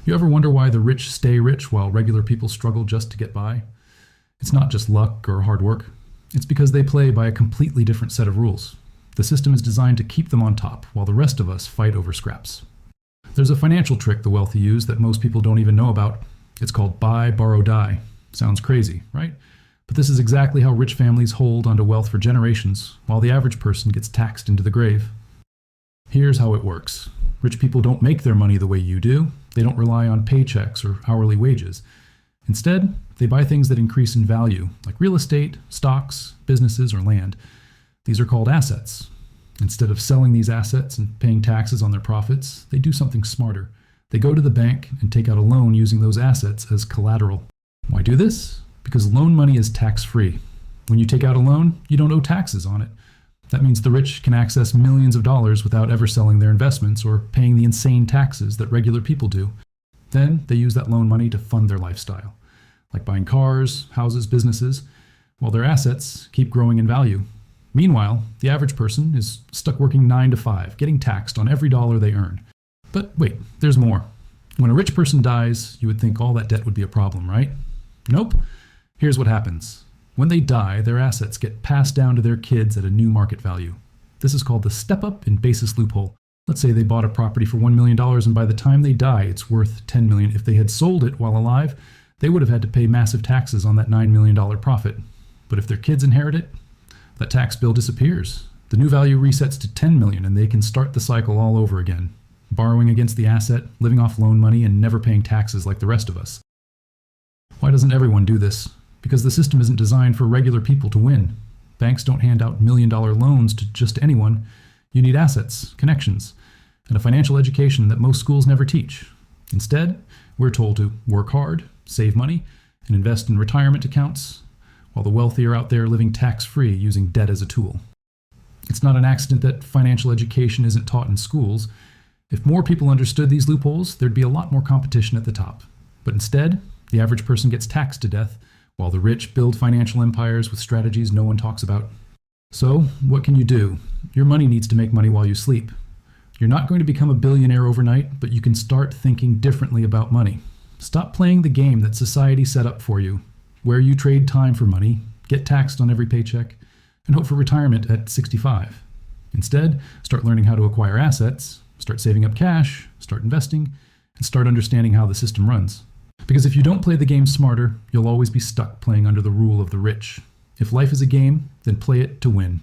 You ever wonder why the rich stay rich while regular people struggle just to get by? It's not just luck or hard work. It's because they play by a completely different set of rules. The system is designed to keep them on top while the rest of us fight over scraps. There's a financial trick the wealthy use that most people don't even know about. It's called buy, borrow, die. Sounds crazy, right? But this is exactly how rich families hold onto wealth for generations, while the average person gets taxed into the grave. Here's how it works. Rich people don't make their money the way you do. They don't rely on paychecks or hourly wages. Instead, they buy things that increase in value, like real estate, stocks, businesses, or land. These are called assets. Instead of selling these assets and paying taxes on their profits, they do something smarter. They go to the bank and take out a loan using those assets as collateral. Why do this? Because loan money is tax-free. When you take out a loan, you don't owe taxes on it. That means the rich can access millions of dollars without ever selling their investments or paying the insane taxes that regular people do. Then they use that loan money to fund their lifestyle, like buying cars, houses, businesses, while their assets keep growing in value. Meanwhile, the average person is stuck working 9 to 5, getting taxed on every dollar they earn. But wait, there's more. When a rich person dies, you would think all that debt would be a problem, right? Nope. Here's what happens. When they die, their assets get passed down to their kids at a new market value. This is called the step-up in basis loophole. Let's say they bought a property for $1 million and by the time they die, it's worth $10 million. If they had sold it while alive, they would have had to pay massive taxes on that $9 million profit. But if their kids inherit it, that tax bill disappears. The new value resets to $10 million and they can start the cycle all over again, borrowing against the asset, living off loan money, and never paying taxes like the rest of us. Why doesn't everyone do this? Because the system isn't designed for regular people to win. Banks don't hand out million-dollar loans to just anyone. You need assets, connections, and a financial education that most schools never teach. Instead, we're told to work hard, save money, and invest in retirement accounts, while the wealthy are out there living tax-free using debt as a tool. It's not an accident that financial education isn't taught in schools. If more people understood these loopholes, there'd be a lot more competition at the top. But instead, the average person gets taxed to death, while the rich build financial empires with strategies no one talks about. So, what can you do? Your money needs to make money while you sleep. You're not going to become a billionaire overnight, but you can start thinking differently about money. Stop playing the game that society set up for you, where you trade time for money, get taxed on every paycheck, and hope for retirement at 65. Instead, start learning how to acquire assets, start saving up cash, start investing, and start understanding how the system runs. Because if you don't play the game smarter, you'll always be stuck playing under the rule of the rich. If life is a game, then play it to win.